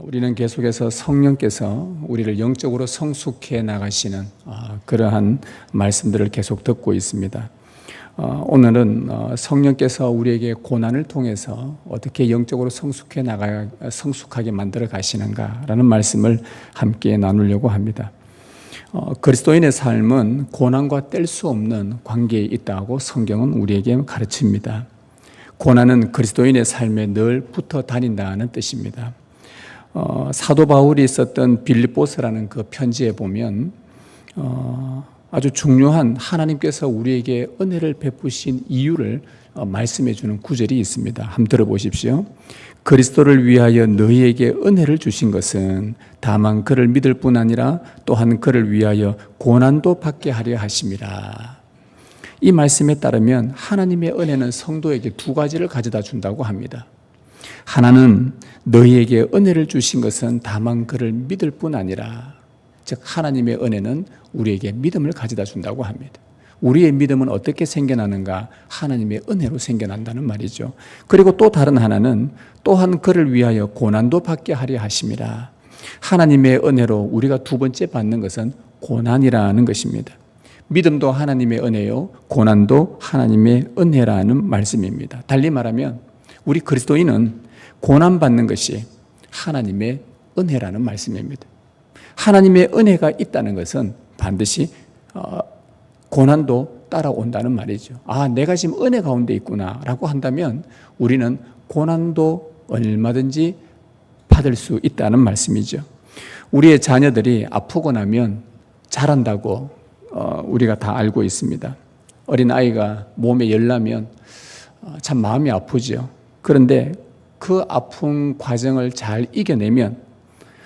우리는 계속해서 성령께서 우리를 영적으로 성숙해 나가시는 그러한 말씀들을 계속 듣고 있습니다. 오늘은 성령께서 우리에게 고난을 통해서 어떻게 영적으로 성숙하게 만들어 가시는가라는 말씀을 함께 나누려고 합니다. 그리스도인의 삶은 고난과 뗄 수 없는 관계에 있다고 성경은 우리에게 가르칩니다. 고난은 그리스도인의 삶에 늘 붙어 다닌다는 뜻입니다. 사도 바울이 썼던 빌립보서라는 그 편지에 보면 아주 중요한 하나님께서 우리에게 은혜를 베푸신 이유를 말씀해 주는 구절이 있습니다. 한번 들어보십시오. 그리스도를 위하여 너희에게 은혜를 주신 것은 다만 그를 믿을 뿐 아니라 또한 그를 위하여 고난도 받게 하려 하심이라. 이 말씀에 따르면 하나님의 은혜는 성도에게 두 가지를 가져다 준다고 합니다. 하나는 너희에게 은혜를 주신 것은 다만 그를 믿을 뿐 아니라, 즉 하나님의 은혜는 우리에게 믿음을 가져다 준다고 합니다. 우리의 믿음은 어떻게 생겨나는가? 하나님의 은혜로 생겨난다는 말이죠. 그리고 또 다른 하나는 또한 그를 위하여 고난도 받게 하려 하심이라. 하나님의 은혜로 우리가 두 번째 받는 것은 고난이라는 것입니다. 믿음도 하나님의 은혜요, 고난도 하나님의 은혜라는 말씀입니다. 달리 말하면 우리 그리스도인은 고난받는 것이 하나님의 은혜라는 말씀입니다. 하나님의 은혜가 있다는 것은 반드시 고난도 따라온다는 말이죠. 내가 지금 은혜 가운데 있구나 라고 한다면 우리는 고난도 얼마든지 받을 수 있다는 말씀이죠. 우리의 자녀들이 아프고 나면 자란다고 우리가 다 알고 있습니다. 어린아이가 몸에 열 나면 참 마음이 아프죠. 그런데 그 아픈 과정을 잘 이겨내면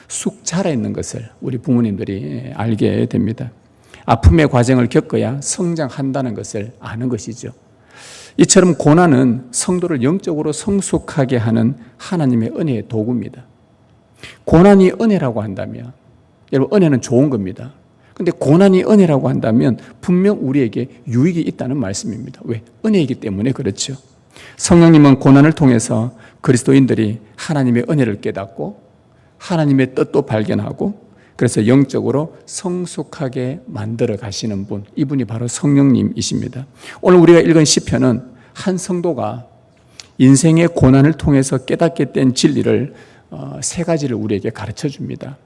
쑥 자라있는 것을 우리 부모님들이 알게 됩니다. 아픔의 과정을 겪어야 성장한다는 것을 아는 것이죠. 이처럼 고난은 성도를 영적으로 성숙하게 하는 하나님의 은혜의 도구입니다. 고난이 은혜라고 한다면, 여러분 은혜는 좋은 겁니다. 그런데 고난이 은혜라고 한다면 분명 우리에게 유익이 있다는 말씀입니다. 왜? 은혜이기 때문에 그렇죠. 성령님은 고난을 통해서 그리스도인들이 하나님의 은혜를 깨닫고 하나님의 뜻도 발견하고 그래서 영적으로 성숙하게 만들어 가시는 분, 이분이 바로 성령님이십니다. 오늘 우리가 읽은 시편은 한 성도가 인생의 고난을 통해서 깨닫게 된 진리를 세 가지를 우리에게 가르쳐 줍니다.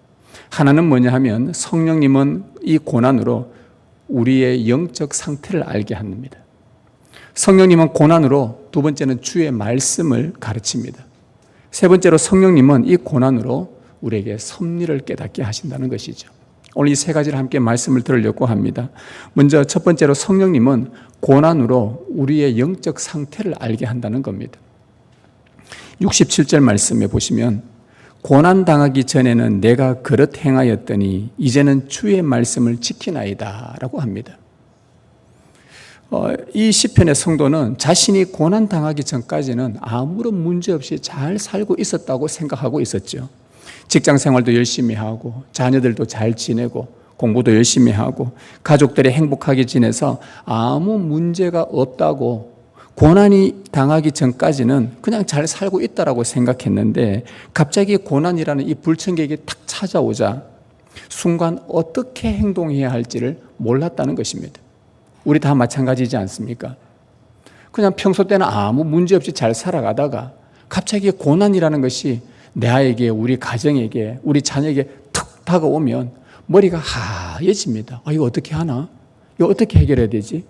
하나는 뭐냐 하면 성령님은 이 고난으로 우리의 영적 상태를 알게 합니다. 성령님은 고난으로, 두 번째는 주의 말씀을 가르칩니다. 세 번째로 성령님은 이 고난으로 우리에게 섭리를 깨닫게 하신다는 것이죠. 오늘 이 세 가지를 함께 말씀을 들으려고 합니다. 먼저 첫 번째로 성령님은 고난으로 우리의 영적 상태를 알게 한다는 겁니다. 67절 말씀에 보시면 고난 당하기 전에는 내가 그릇 행하였더니 이제는 주의 말씀을 지키나이다 라고 합니다. 이 시편의 성도는 자신이 고난 당하기 전까지는 아무런 문제 없이 잘 살고 있었다고 생각하고 있었죠. 직장 생활도 열심히 하고 자녀들도 잘 지내고 공부도 열심히 하고 가족들이 행복하게 지내서 아무 문제가 없다고 고난이 당하기 전까지는 그냥 잘 살고 있다라고 생각했는데 갑자기 고난이라는 이 불청객이 탁 찾아오자 순간 어떻게 행동해야 할지를 몰랐다는 것입니다. 우리 다 마찬가지지 않습니까? 그냥 평소 때는 아무 문제 없이 잘 살아가다가 갑자기 고난이라는 것이 내 아이에게, 우리 가정에게, 우리 자녀에게 툭 다가오면 머리가 하얘집니다. 이거 어떻게 하나? 이거 어떻게 해결해야 되지?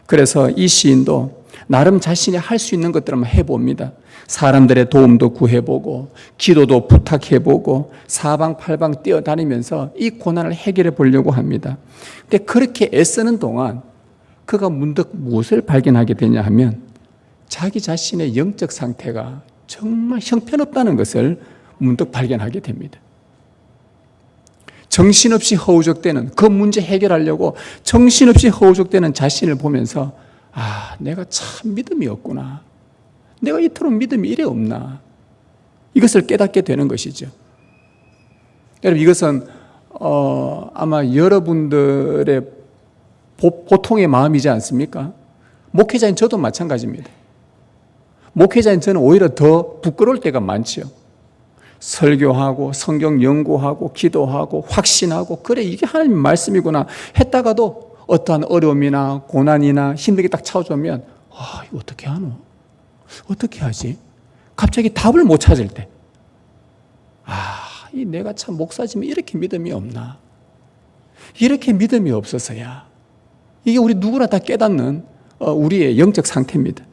그래서 이 시인도 나름 자신이 할 수 있는 것들을 한번 해봅니다. 사람들의 도움도 구해보고 기도도 부탁해보고 사방팔방 뛰어다니면서 이 고난을 해결해 보려고 합니다. 근데 그렇게 애쓰는 동안 그가 문득 무엇을 발견하게 되냐 하면 자기 자신의 영적 상태가 정말 형편없다는 것을 문득 발견하게 됩니다. 정신없이 허우적대는, 그 문제 해결하려고 정신없이 허우적대는 자신을 보면서 내가 참 믿음이 없구나. 내가 이토록 믿음이 이래 없나. 이것을 깨닫게 되는 것이죠. 여러분 이것은 아마 여러분들의 보통의 마음이지 않습니까? 목회자인 저도 마찬가지입니다. 목회자인 저는 오히려 더 부끄러울 때가 많죠. 설교하고 성경 연구하고 기도하고 확신하고 그래 이게 하나님 말씀이구나 했다가도 어떠한 어려움이나 고난이나 힘든 게 딱 찾아오면 이거 어떻게 하노? 어떻게 하지? 갑자기 답을 못 찾을 때 이 내가 참 목사지만 이렇게 믿음이 없나? 이렇게 믿음이 없어서야. 이게 우리 누구나 다 깨닫는 우리의 영적 상태입니다.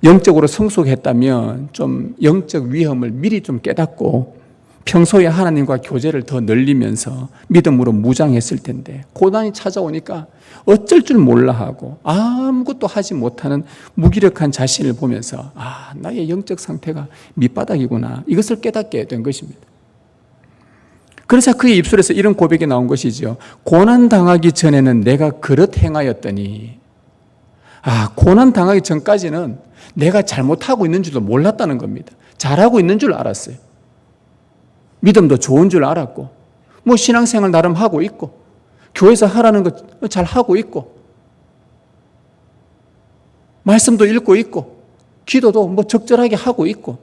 영적으로 성숙했다면 좀 영적 위험을 미리 좀 깨닫고 평소에 하나님과 교제를 더 늘리면서 믿음으로 무장했을 텐데 고난이 찾아오니까 어쩔 줄 몰라 하고 아무것도 하지 못하는 무기력한 자신을 보면서 나의 영적 상태가 밑바닥이구나 이것을 깨닫게 된 것입니다. 그래서 그의 입술에서 이런 고백이 나온 것이죠. 고난당하기 전에는 내가 그릇 행하였더니 고난당하기 전까지는 내가 잘못하고 있는 줄도 몰랐다는 겁니다. 잘하고 있는 줄 알았어요. 믿음도 좋은 줄 알았고 신앙생활 나름 하고 있고 교회에서 하라는 거 잘 하고 있고 말씀도 읽고 있고 기도도 적절하게 하고 있고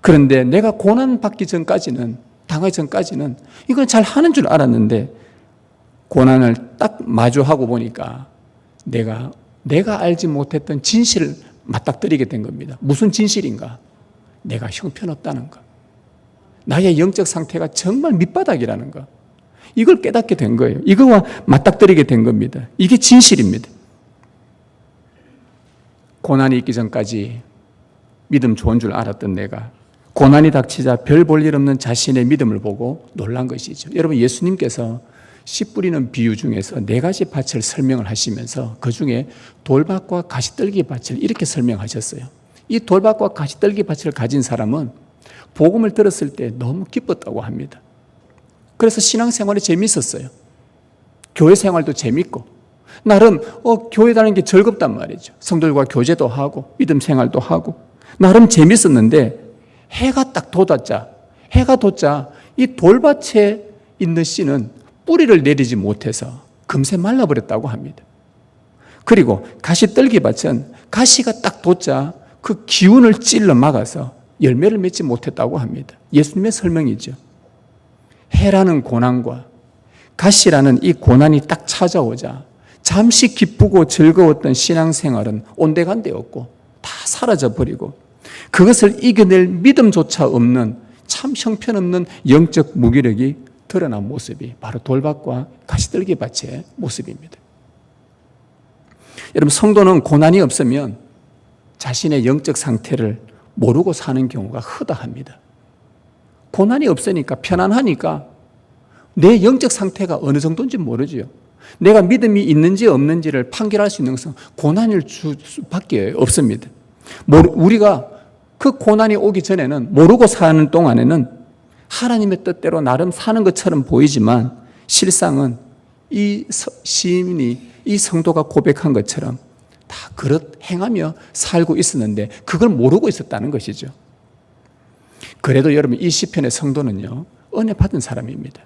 그런데 내가 고난받기 전까지는 당하기 전까지는 이걸 잘 하는 줄 알았는데 고난을 딱 마주하고 보니까 내가 알지 못했던 진실을 맞닥뜨리게 된 겁니다. 무슨 진실인가? 내가 형편없다는 것. 나의 영적 상태가 정말 밑바닥이라는 것. 이걸 깨닫게 된 거예요. 이거와 맞닥뜨리게 된 겁니다. 이게 진실입니다. 고난이 있기 전까지 믿음 좋은 줄 알았던 내가 고난이 닥치자 별 볼 일 없는 자신의 믿음을 보고 놀란 것이죠. 여러분 예수님께서 씨 뿌리는 비유 중에서 4가지 밭을 설명을 하시면서 그중에 돌밭과 가시떨기 밭을 이렇게 설명하셨어요. 이 돌밭과 가시떨기 밭을 가진 사람은 복음을 들었을 때 너무 기뻤다고 합니다. 그래서 신앙생활이 재미있었어요. 교회 생활도 재밌고 나름 교회 다니는 게 즐겁단 말이죠. 성도들과 교제도 하고 믿음 생활도 하고 나름 재밌었는데 해가 딱 돋자 이 돌밭에 있는 씨는 뿌리를 내리지 못해서 금세 말라버렸다고 합니다. 그리고 가시떨기 밭은 가시가 딱 돋자 그 기운을 찔러 막아서 열매를 맺지 못했다고 합니다. 예수님의 설명이죠. 해라는 고난과 가시라는 이 고난이 딱 찾아오자 잠시 기쁘고 즐거웠던 신앙생활은 온데간데였고 다 사라져버리고 그것을 이겨낼 믿음조차 없는 참 형편없는 영적 무기력이 드러난 모습이 바로 돌밭과 가시떨기 밭의 모습입니다. 여러분 성도는 고난이 없으면 자신의 영적 상태를 모르고 사는 경우가 허다합니다. 고난이 없으니까 편안하니까 내 영적 상태가 어느 정도인지 모르지요. 내가 믿음이 있는지 없는지를 판결할 수 있는 것은 고난일 수밖에 없습니다. 우리가 그 고난이 오기 전에는 모르고 사는 동안에는 하나님의 뜻대로 나름 사는 것처럼 보이지만 실상은 이 시인이 이 성도가 고백한 것처럼 다 그릇 행하며 살고 있었는데 그걸 모르고 있었다는 것이죠. 그래도 여러분 이 시편의 성도는요 은혜 받은 사람입니다.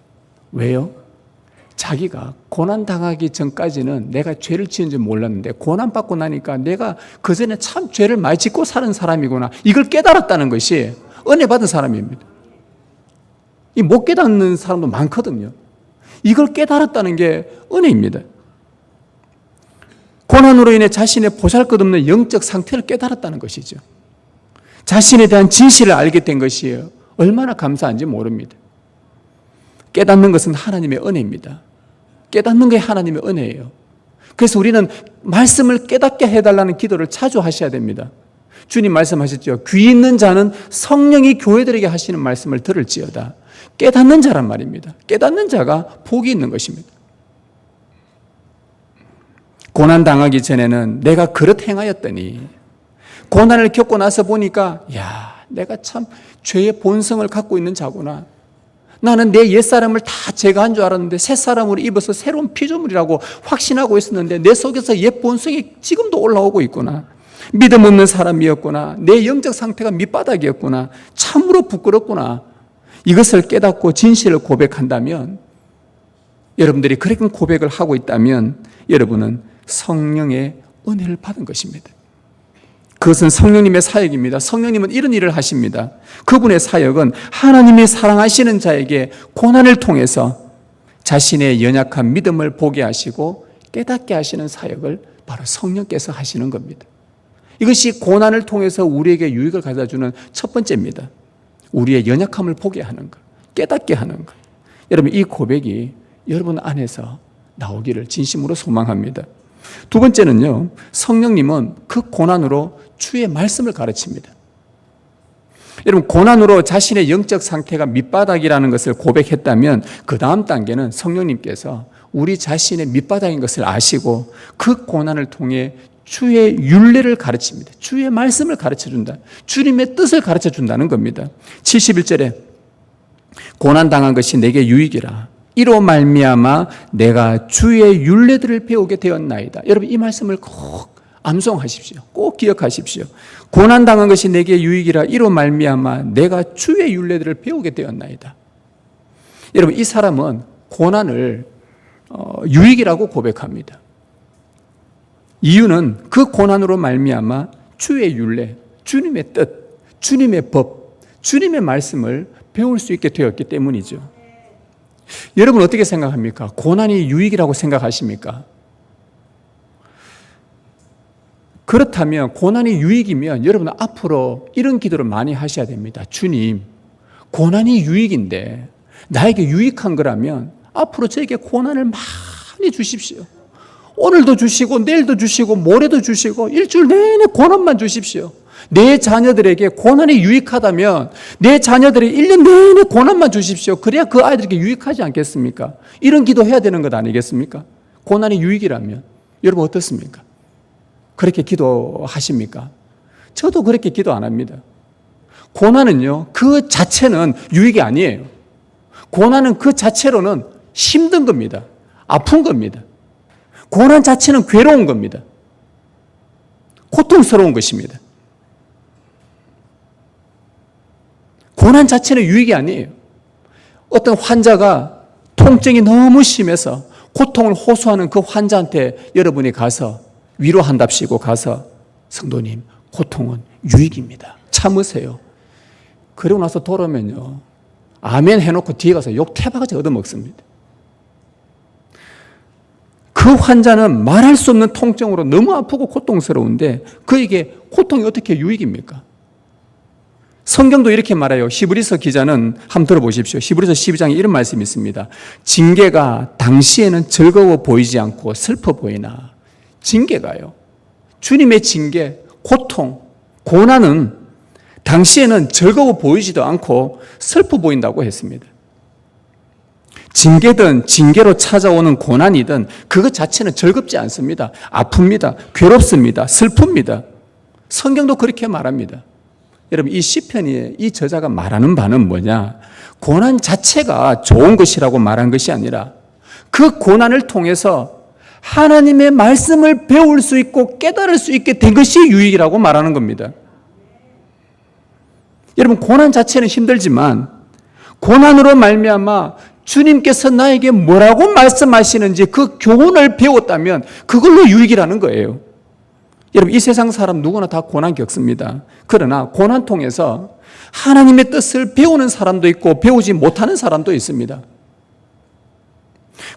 왜요? 자기가 고난당하기 전까지는 내가 죄를 지은 줄 몰랐는데 고난받고 나니까 내가 그전에 참 죄를 많이 짓고 사는 사람이구나 이걸 깨달았다는 것이 은혜 받은 사람입니다. 이 못 깨닫는 사람도 많거든요. 이걸 깨달았다는 게 은혜입니다. 고난으로 인해 자신의 보잘것없는 영적 상태를 깨달았다는 것이죠. 자신에 대한 진실을 알게 된 것이 얼마나 감사한지 모릅니다. 깨닫는 것은 하나님의 은혜입니다. 깨닫는 게 하나님의 은혜예요. 그래서 우리는 말씀을 깨닫게 해달라는 기도를 자주 하셔야 됩니다. 주님 말씀하셨죠. 귀 있는 자는 성령이 교회들에게 하시는 말씀을 들을지어다. 깨닫는 자란 말입니다. 깨닫는 자가 복이 있는 것입니다. 고난 당하기 전에는 내가 그릇 행하였더니 고난을 겪고 나서 보니까 내가 참 죄의 본성을 갖고 있는 자구나. 나는 내 옛사람을 다 제거한 줄 알았는데 새사람으로 입어서 새로운 피조물이라고 확신하고 있었는데 내 속에서 옛 본성이 지금도 올라오고 있구나. 믿음 없는 사람이었구나. 내 영적 상태가 밑바닥이었구나. 참으로 부끄럽구나. 이것을 깨닫고 진실을 고백한다면 여러분들이 그렇게 고백을 하고 있다면 여러분은 성령의 은혜를 받은 것입니다. 그것은 성령님의 사역입니다. 성령님은 이런 일을 하십니다. 그분의 사역은 하나님이 사랑하시는 자에게 고난을 통해서 자신의 연약한 믿음을 보게 하시고 깨닫게 하시는 사역을 바로 성령께서 하시는 겁니다. 이것이 고난을 통해서 우리에게 유익을 가져다주는 첫 번째입니다. 우리의 연약함을 보게 하는 것, 깨닫게 하는 것. 여러분, 이 고백이 여러분 안에서 나오기를 진심으로 소망합니다. 두 번째는요, 성령님은 그 고난으로 주의 말씀을 가르칩니다. 여러분, 고난으로 자신의 영적 상태가 밑바닥이라는 것을 고백했다면 그 다음 단계는 성령님께서 우리 자신의 밑바닥인 것을 아시고 그 고난을 통해 주의 율례를 가르칩니다. 주의 말씀을 가르쳐준다. 주님의 뜻을 가르쳐준다는 겁니다. 71절에 고난당한 것이 내게 유익이라. 이로 말미암아 내가 주의 율례들을 배우게 되었나이다. 여러분, 이 말씀을 꼭 암송하십시오. 꼭 기억하십시오. 고난당한 것이 내게 유익이라. 이로 말미암아 내가 주의 율례들을 배우게 되었나이다. 여러분, 이 사람은 고난을 유익이라고 고백합니다. 이유는 그 고난으로 말미암아 주의 율례, 주님의 뜻, 주님의 법, 주님의 말씀을 배울 수 있게 되었기 때문이죠. 여러분 어떻게 생각합니까? 고난이 유익이라고 생각하십니까? 그렇다면 고난이 유익이면 여러분 앞으로 이런 기도를 많이 하셔야 됩니다. 주님, 고난이 유익인데 나에게 유익한 거라면 앞으로 저에게 고난을 많이 주십시오. 오늘도 주시고 내일도 주시고 모레도 주시고 일주일 내내 고난만 주십시오. 내 자녀들에게 고난이 유익하다면 내 자녀들에게 1년 내내 고난만 주십시오. 그래야 그 아이들에게 유익하지 않겠습니까? 이런 기도해야 되는 것 아니겠습니까? 고난이 유익이라면. 여러분 어떻습니까? 그렇게 기도하십니까? 저도 그렇게 기도 안 합니다. 고난은요, 그 자체는 유익이 아니에요. 고난은 그 자체로는 힘든 겁니다. 아픈 겁니다. 고난 자체는 괴로운 겁니다. 고통스러운 것입니다. 고난 자체는 유익이 아니에요. 어떤 환자가 통증이 너무 심해서 고통을 호소하는 그 환자한테 여러분이 가서 위로한답시고 가서 성도님, 고통은 유익입니다. 참으세요. 그러고 나서 돌아오면요, 아멘 해놓고 뒤에 가서 욕 태바가지 얻어먹습니다. 그 환자는 말할 수 없는 통증으로 너무 아프고 고통스러운데 그에게 고통이 어떻게 유익입니까? 성경도 이렇게 말해요. 히브리서 기자는 한번 들어보십시오. 히브리서 12장에 이런 말씀이 있습니다. 징계가 당시에는 즐거워 보이지 않고 슬퍼 보이나. 징계가요, 주님의 징계, 고통, 고난은 당시에는 즐거워 보이지도 않고 슬퍼 보인다고 했습니다. 징계든 징계로 찾아오는 고난이든 그것 자체는 즐겁지 않습니다. 아픕니다. 괴롭습니다. 슬픕니다. 성경도 그렇게 말합니다. 여러분, 이 시편이 이 저자가 말하는 바는 뭐냐? 고난 자체가 좋은 것이라고 말한 것이 아니라 그 고난을 통해서 하나님의 말씀을 배울 수 있고 깨달을 수 있게 된 것이 유익이라고 말하는 겁니다. 여러분, 고난 자체는 힘들지만 고난으로 말미암아 주님께서 나에게 뭐라고 말씀하시는지 그 교훈을 배웠다면 그걸로 유익이라는 거예요. 여러분, 이 세상 사람 누구나 다 고난 겪습니다. 그러나 고난 통해서 하나님의 뜻을 배우는 사람도 있고 배우지 못하는 사람도 있습니다.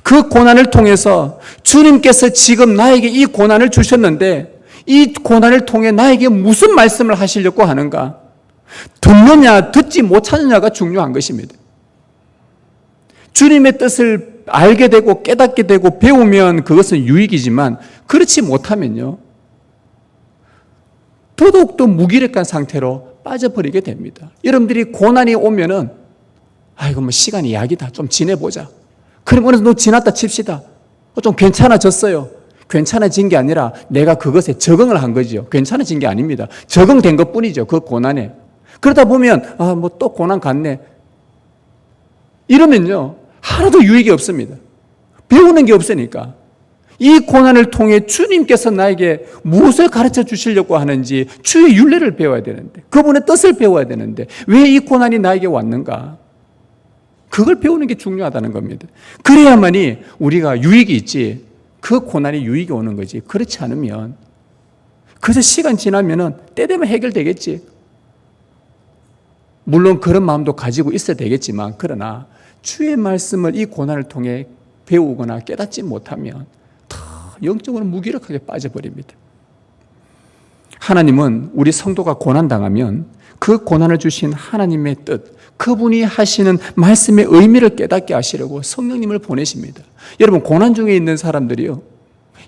그 고난을 통해서 주님께서 지금 나에게 이 고난을 주셨는데 이 고난을 통해 나에게 무슨 말씀을 하시려고 하는가? 듣느냐 듣지 못하느냐가 중요한 것입니다. 주님의 뜻을 알게 되고 깨닫게 되고 배우면 그것은 유익이지만 그렇지 못하면요, 더더욱더 무기력한 상태로 빠져버리게 됩니다. 여러분들이 고난이 오면은 아이고 뭐 시간이 약이다, 좀 지내보자. 그럼 어느 정도 지났다 칩시다. 좀 괜찮아졌어요. 괜찮아진 게 아니라 내가 그것에 적응을 한 거죠. 괜찮아진 게 아닙니다. 적응된 것뿐이죠, 그 고난에. 그러다 보면 뭐 또 고난 갔네. 이러면요, 하나도 유익이 없습니다. 배우는 게 없으니까. 이 고난을 통해 주님께서 나에게 무엇을 가르쳐 주시려고 하는지 주의 율례를 배워야 되는데, 그분의 뜻을 배워야 되는데 왜 이 고난이 나에게 왔는가? 그걸 배우는 게 중요하다는 겁니다. 그래야만이 우리가 유익이 있지, 그 고난이 유익이 오는 거지. 그렇지 않으면 그래서 시간 지나면은 때 되면 해결되겠지. 물론 그런 마음도 가지고 있어야 되겠지만, 그러나 주의 말씀을 이 고난을 통해 배우거나 깨닫지 못하면 더 영적으로 무기력하게 빠져버립니다. 하나님은 우리 성도가 고난당하면 그 고난을 주신 하나님의 뜻, 그분이 하시는 말씀의 의미를 깨닫게 하시려고 성령님을 보내십니다. 여러분, 고난 중에 있는 사람들이요,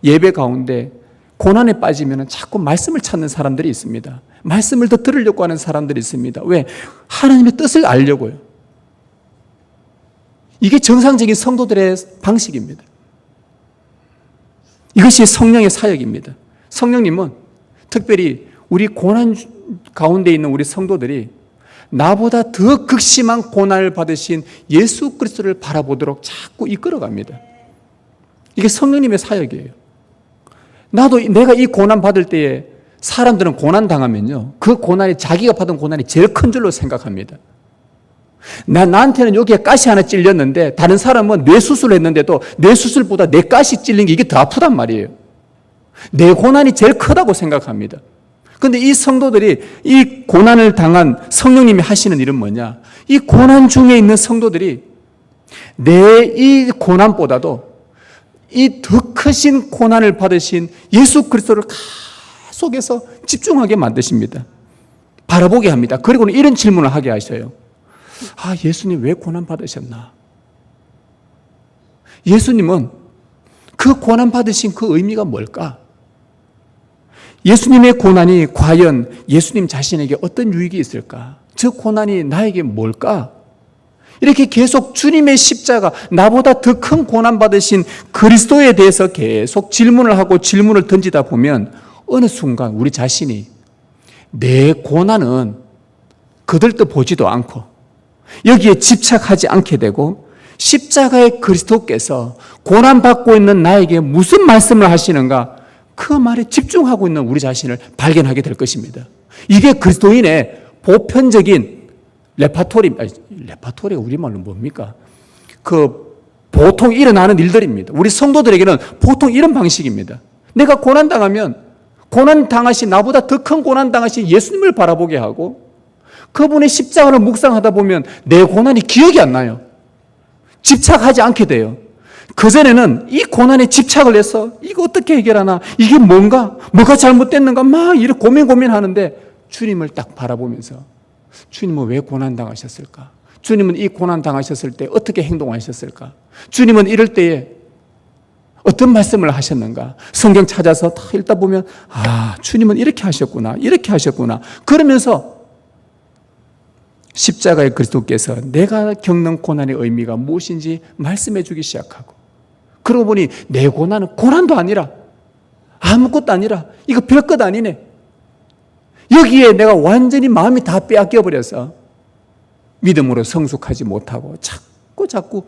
예배 가운데 고난에 빠지면 자꾸 말씀을 찾는 사람들이 있습니다. 말씀을 더 들으려고 하는 사람들이 있습니다. 왜? 하나님의 뜻을 알려고요. 이게 정상적인 성도들의 방식입니다. 이것이 성령의 사역입니다. 성령님은 특별히 우리 고난 가운데 있는 우리 성도들이 나보다 더 극심한 고난을 받으신 예수 그리스도를 바라보도록 자꾸 이끌어갑니다. 이게 성령님의 사역이에요. 나도 내가 이 고난 받을 때에 사람들은 고난 당하면요, 그 고난이 자기가 받은 고난이 제일 큰 줄로 생각합니다. 나한테는 여기에 가시 하나 찔렸는데 다른 사람은 뇌수술을 했는데도 뇌수술보다 내 가시 찔린 게 이게 더 아프단 말이에요. 내 고난이 제일 크다고 생각합니다. 그런데 이 성도들이 이 고난을 당한 성령님이 하시는 일은 뭐냐? 이 고난 중에 있는 성도들이 내 이 고난보다도 이 더 크신 고난을 받으신 예수 그리스도를 계속해서 집중하게 만드십니다. 바라보게 합니다. 그리고는 이런 질문을 하게 하셔요. 아, 예수님 왜 고난 받으셨나? 예수님은 그 고난 받으신 그 의미가 뭘까? 예수님의 고난이 과연 예수님 자신에게 어떤 유익이 있을까? 저 고난이 나에게 뭘까? 이렇게 계속 주님의 십자가, 나보다 더 큰 고난 받으신 그리스도에 대해서 계속 질문을 하고 질문을 던지다 보면 어느 순간 우리 자신이 내 고난은 거들떠 보지도 않고 여기에 집착하지 않게 되고 십자가의 그리스도께서 고난받고 있는 나에게 무슨 말씀을 하시는가, 그 말에 집중하고 있는 우리 자신을 발견하게 될 것입니다. 이게 그리스도인의 보편적인 레파토리가 우리말로 뭡니까? 보통 일어나는 일들입니다. 우리 성도들에게는 보통 이런 방식입니다. 내가 고난당하면 고난당하신, 나보다 더 큰 고난당하신 예수님을 바라보게 하고 그분의 십자가를 묵상하다 보면 내 고난이 기억이 안 나요. 집착하지 않게 돼요. 그전에는 이 고난에 집착을 해서 이거 어떻게 해결하나, 이게 뭔가, 뭐가 잘못됐는가 막 이렇게 고민하는데 주님을 딱 바라보면서 주님은 왜 고난당하셨을까? 주님은 이 고난당하셨을 때 어떻게 행동하셨을까? 주님은 이럴 때에 어떤 말씀을 하셨는가? 성경 찾아서 다 읽다 보면 아, 주님은 이렇게 하셨구나, 이렇게 하셨구나. 그러면서 십자가의 그리스도께서 내가 겪는 고난의 의미가 무엇인지 말씀해 주기 시작하고, 그러고 보니 내 고난은 고난도 아니라 아무것도 아니라 이거 별것 아니네. 여기에 내가 완전히 마음이 다 빼앗겨 버려서 믿음으로 성숙하지 못하고 자꾸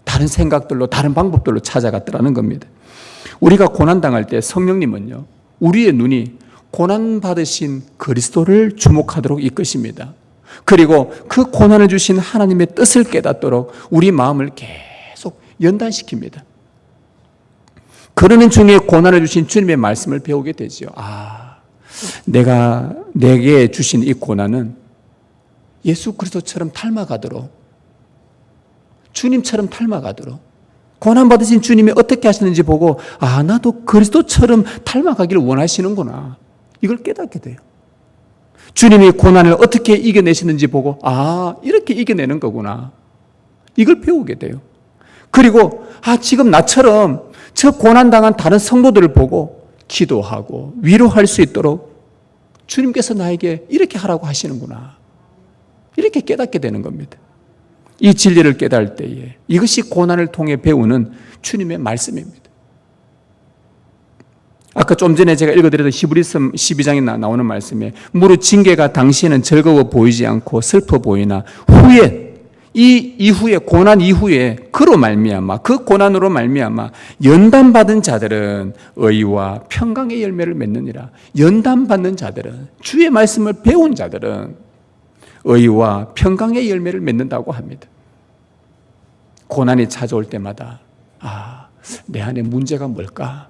다른 생각들로, 다른 방법들로 찾아갔더라는 겁니다. 우리가 고난당할 때 성령님은요, 우리의 눈이 고난받으신 그리스도를 주목하도록 이끄십니다. 그리고 그 고난을 주신 하나님의 뜻을 깨닫도록 우리 마음을 계속 연단시킵니다. 그러는 중에 고난을 주신 주님의 말씀을 배우게 되죠. 아, 내게 주신 이 고난은 예수 그리스도처럼 닮아가도록, 주님처럼 닮아가도록, 고난받으신 주님이 어떻게 하시는지 보고 아, 나도 그리스도처럼 닮아가기를 원하시는구나, 이걸 깨닫게 돼요. 주님이 고난을 어떻게 이겨내시는지 보고 아, 이렇게 이겨내는 거구나, 이걸 배우게 돼요. 그리고 아, 지금 나처럼 저 고난당한 다른 성도들을 보고 기도하고 위로할 수 있도록 주님께서 나에게 이렇게 하라고 하시는구나, 이렇게 깨닫게 되는 겁니다. 이 진리를 깨달을 때에 이것이 고난을 통해 배우는 주님의 말씀입니다. 아까 좀 전에 제가 읽어드렸던 히브리서 12장에 나오는 말씀에 무릇 징계가 당시에는 즐거워 보이지 않고 슬퍼 보이나 후에, 이 이후에, 고난 이후에 그로 말미암아, 그 고난으로 말미암아 연단받은 자들은 의와 평강의 열매를 맺느니라. 연단받는 자들은, 주의 말씀을 배운 자들은 의와 평강의 열매를 맺는다고 합니다. 고난이 찾아올 때마다 아, 내 안에 문제가 뭘까?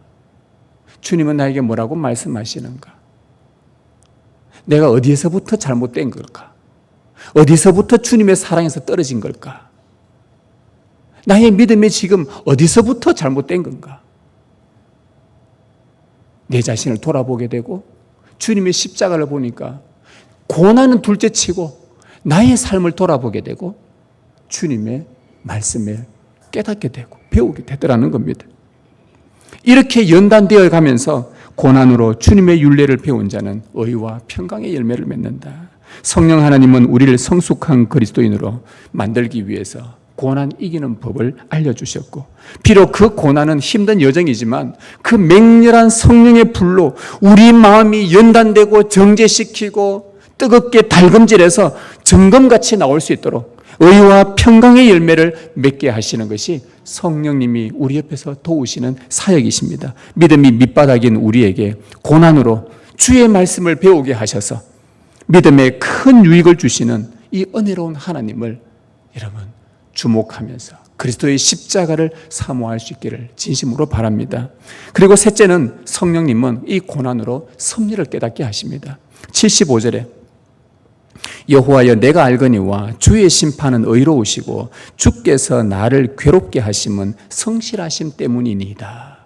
주님은 나에게 뭐라고 말씀하시는가? 내가 어디에서부터 잘못된 걸까? 어디서부터 주님의 사랑에서 떨어진 걸까? 나의 믿음이 지금 어디서부터 잘못된 건가? 내 자신을 돌아보게 되고 주님의 십자가를 보니까 고난은 둘째치고 나의 삶을 돌아보게 되고 주님의 말씀을 깨닫게 되고 배우게 되더라는 겁니다. 이렇게 연단되어 가면서 고난으로 주님의 율례를 배운 자는 의와 평강의 열매를 맺는다. 성령 하나님은 우리를 성숙한 그리스도인으로 만들기 위해서 고난 이기는 법을 알려주셨고, 비록 그 고난은 힘든 여정이지만 그 맹렬한 성령의 불로 우리 마음이 연단되고 정죄시키고 뜨겁게 달금질해서 정금같이 나올 수 있도록 의와 평강의 열매를 맺게 하시는 것이 성령님이 우리 옆에서 도우시는 사역이십니다. 믿음이 밑바닥인 우리에게 고난으로 주의 말씀을 배우게 하셔서 믿음에 큰 유익을 주시는 이 은혜로운 하나님을 여러분 주목하면서 그리스도의 십자가를 사모할 수 있기를 진심으로 바랍니다. 그리고 셋째는 성령님은 이 고난으로 섭리를 깨닫게 하십니다. 75절에 여호와여 내가 알거니와 주의 심판은 의로우시고 주께서 나를 괴롭게 하심은 성실하심 때문이니이다.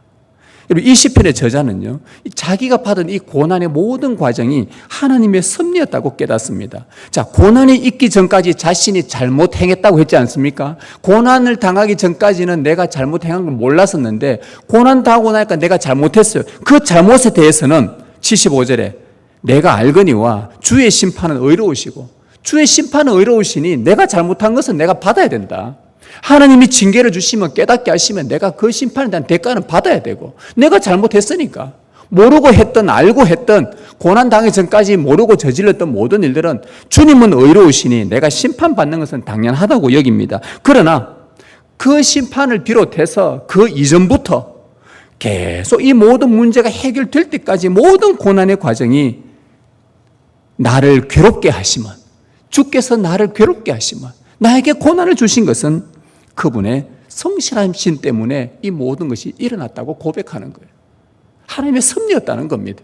이 시편의 저자는요, 자기가 받은 이 고난의 모든 과정이 하나님의 섭리였다고 깨닫습니다. 자, 고난이 있기 전까지 자신이 잘못 행했다고 했지 않습니까? 고난을 당하기 전까지는 내가 잘못 행한 걸 몰랐었는데 고난 당하고 나니까 내가 잘못했어요. 그 잘못에 대해서는 75절에 내가 알거니와 주의 심판은 의로우시고, 주의 심판은 의로우시니 내가 잘못한 것은 내가 받아야 된다. 하나님이 징계를 주시면 깨닫게 하시면 내가 그 심판에 대한 대가는 받아야 되고, 내가 잘못했으니까 모르고 했던 알고 했던 고난 당하기 전까지 모르고 저질렀던 모든 일들은 주님은 의로우시니 내가 심판받는 것은 당연하다고 여깁니다. 그러나 그 심판을 비롯해서 그 이전부터 계속 이 모든 문제가 해결될 때까지 모든 고난의 과정이 나를 괴롭게 하시면, 주께서 나를 괴롭게 하시면 나에게 고난을 주신 것은 그분의 성실하심 때문에 이 모든 것이 일어났다고 고백하는 거예요. 하나님의 섭리였다는 겁니다.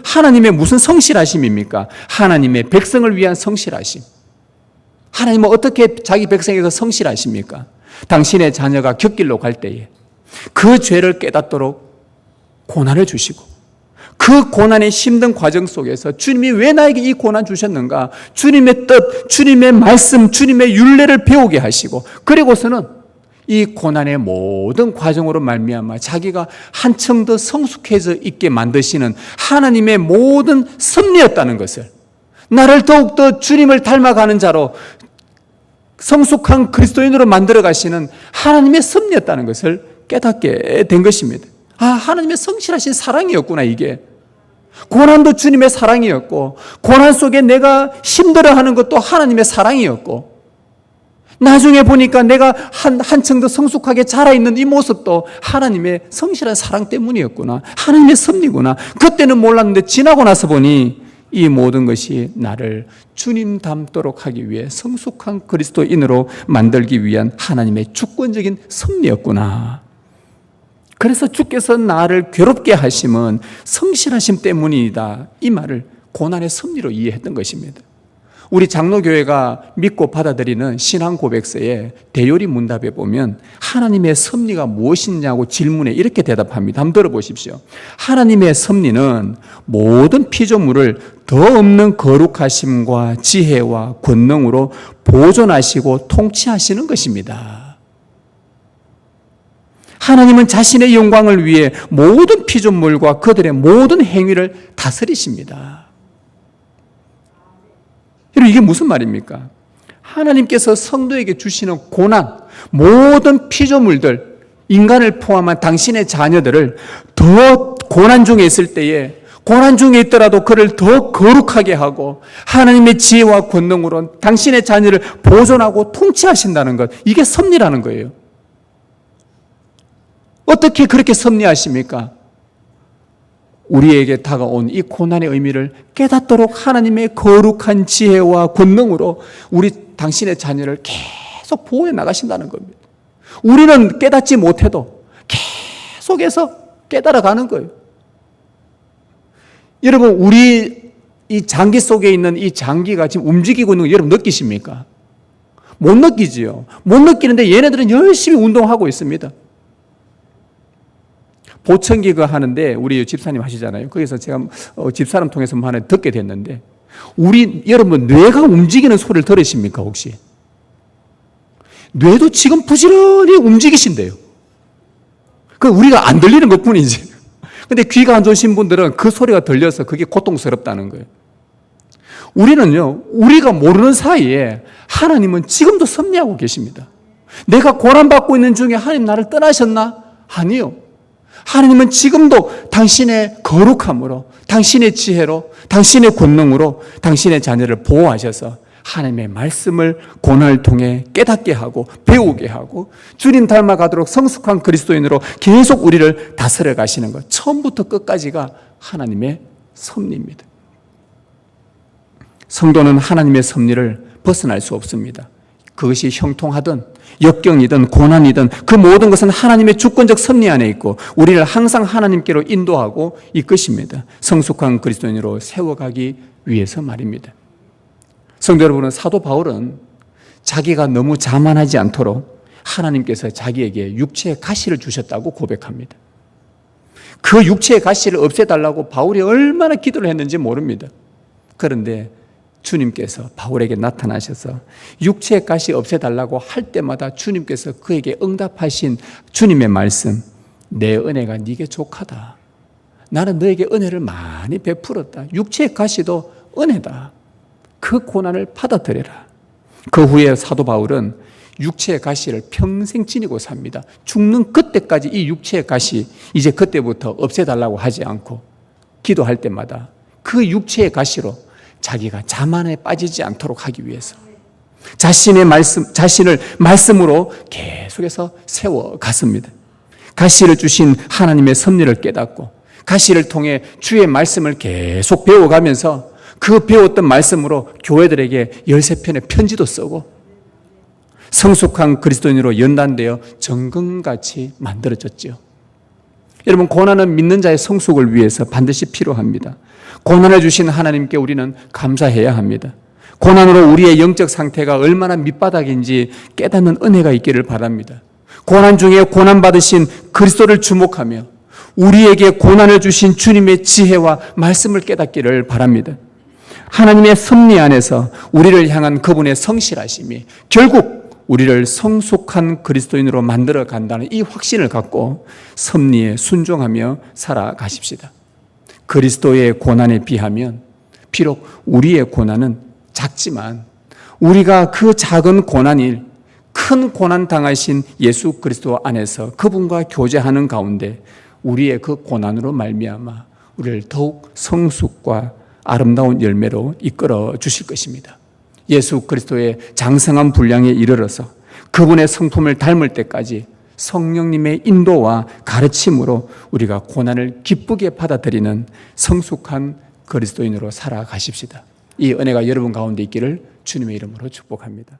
하나님의 무슨 성실하심입니까? 하나님의 백성을 위한 성실하심. 하나님은 어떻게 자기 백성에게 성실하십니까? 당신의 자녀가 곁길로 갈 때에 그 죄를 깨닫도록 고난을 주시고, 그 고난의 힘든 과정 속에서 주님이 왜 나에게 이 고난 주셨는가? 주님의 뜻, 주님의 말씀, 주님의 율례를 배우게 하시고, 그리고서는 이 고난의 모든 과정으로 말미암아 자기가 한층 더 성숙해져 있게 만드시는 하나님의 모든 섭리였다는 것을, 나를 더욱더 주님을 닮아가는 자로 성숙한 그리스도인으로 만들어 가시는 하나님의 섭리였다는 것을 깨닫게 된 것입니다. 아, 하나님의 성실하신 사랑이었구나. 이게 고난도 주님의 사랑이었고, 고난 속에 내가 힘들어하는 것도 하나님의 사랑이었고, 나중에 보니까 내가 한층 더 성숙하게 자라있는 이 모습도 하나님의 성실한 사랑 때문이었구나, 하나님의 섭리구나. 그때는 몰랐는데 지나고 나서 보니 이 모든 것이 나를 주님 닮도록 하기 위해 성숙한 그리스도인으로 만들기 위한 하나님의 주권적인 섭리였구나. 그래서 주께서 나를 괴롭게 하심은 성실하심 때문이다. 이 말을 고난의 섭리로 이해했던 것입니다. 우리 장로교회가 믿고 받아들이는 신앙 고백서에 대요리 문답에 보면 하나님의 섭리가 무엇이냐고 질문에 이렇게 대답합니다. 한번 들어보십시오. 하나님의 섭리는 모든 피조물을 더 없는 거룩하심과 지혜와 권능으로 보존하시고 통치하시는 것입니다. 하나님은 자신의 영광을 위해 모든 피조물과 그들의 모든 행위를 다스리십니다. 여러분, 이게 무슨 말입니까? 하나님께서 성도에게 주시는 고난, 모든 피조물들, 인간을 포함한 당신의 자녀들을 더 고난 중에 있을 때에, 고난 중에 있더라도 그를 더 거룩하게 하고 하나님의 지혜와 권능으로 당신의 자녀를 보존하고 통치하신다는 것, 이게 섭리라는 거예요. 어떻게 그렇게 섭리하십니까? 우리에게 다가온 이 고난의 의미를 깨닫도록 하나님의 거룩한 지혜와 권능으로 우리 당신의 자녀를 계속 보호해 나가신다는 겁니다. 우리는 깨닫지 못해도 계속해서 깨달아가는 거예요. 여러분, 우리 이 장기 속에 있는 이 장기가 지금 움직이고 있는 거 여러분 느끼십니까? 못 느끼지요. 못 느끼는데 얘네들은 열심히 운동하고 있습니다. 보청기가 하는데 우리 집사님 하시잖아요. 거기서 제가 집사람 통해서 하나 듣게 됐는데, 여러분 뇌가 움직이는 소리를 들으십니까 혹시? 뇌도 지금 부지런히 움직이신대요. 그 우리가 안 들리는 것 뿐이지. 근데 귀가 안 좋으신 분들은 그 소리가 들려서 그게 고통스럽다는 거예요. 우리는요, 우리가 모르는 사이에 하나님은 지금도 섭리하고 계십니다. 내가 고난받고 있는 중에 하나님 나를 떠나셨나? 아니요. 하나님은 지금도 당신의 거룩함으로, 당신의 지혜로, 당신의 권능으로 당신의 자녀를 보호하셔서 하나님의 말씀을 고난을 통해 깨닫게 하고 배우게 하고 주님 닮아가도록 성숙한 그리스도인으로 계속 우리를 다스려 가시는 것, 처음부터 끝까지가 하나님의 섭리입니다. 성도는 하나님의 섭리를 벗어날 수 없습니다. 그것이 형통하든 역경이든 고난이든 그 모든 것은 하나님의 주권적 섭리 안에 있고 우리를 항상 하나님께로 인도하고 이끄십니다. 성숙한 그리스도인으로 세워가기 위해서 말입니다. 성도 여러분은, 사도 바울은 자기가 너무 자만하지 않도록 하나님께서 자기에게 육체의 가시를 주셨다고 고백합니다. 그 육체의 가시를 없애달라고 바울이 얼마나 기도를 했는지 모릅니다. 그런데 주님께서 바울에게 나타나셔서 육체의 가시 없애달라고 할 때마다 주님께서 그에게 응답하신 주님의 말씀, 내 은혜가 네게 족하다. 나는 너에게 은혜를 많이 베풀었다. 육체의 가시도 은혜다. 그 고난을 받아들여라. 그 후에 사도 바울은 육체의 가시를 평생 지니고 삽니다. 죽는 그때까지 이 육체의 가시, 이제 그때부터 없애달라고 하지 않고 기도할 때마다 그 육체의 가시로 자기가 자만에 빠지지 않도록 하기 위해서 자신을 말씀으로 계속해서 세워갔습니다. 가시를 주신 하나님의 섭리를 깨닫고 가시를 통해 주의 말씀을 계속 배워가면서 그 배웠던 말씀으로 교회들에게 13편의 편지도 쓰고 성숙한 그리스도인으로 연단되어 정금같이 만들어졌죠. 여러분, 고난은 믿는 자의 성숙을 위해서 반드시 필요합니다. 고난을 주신 하나님께 우리는 감사해야 합니다. 고난으로 우리의 영적 상태가 얼마나 밑바닥인지 깨닫는 은혜가 있기를 바랍니다. 고난 중에 고난받으신 그리스도를 주목하며 우리에게 고난을 주신 주님의 지혜와 말씀을 깨닫기를 바랍니다. 하나님의 섭리 안에서 우리를 향한 그분의 성실하심이 결국 우리를 성숙한 그리스도인으로 만들어 간다는 이 확신을 갖고 섭리에 순종하며 살아가십시다. 그리스도의 고난에 비하면 비록 우리의 고난은 작지만 우리가 그 작은 고난일 큰 고난 당하신 예수 그리스도 안에서 그분과 교제하는 가운데 우리의 그 고난으로 말미암아 우리를 더욱 성숙과 아름다운 열매로 이끌어 주실 것입니다. 예수 그리스도의 장성한 분량에 이르러서 그분의 성품을 닮을 때까지 성령님의 인도와 가르침으로 우리가 고난을 기쁘게 받아들이는 성숙한 그리스도인으로 살아가십시다. 이 은혜가 여러분 가운데 있기를 주님의 이름으로 축복합니다.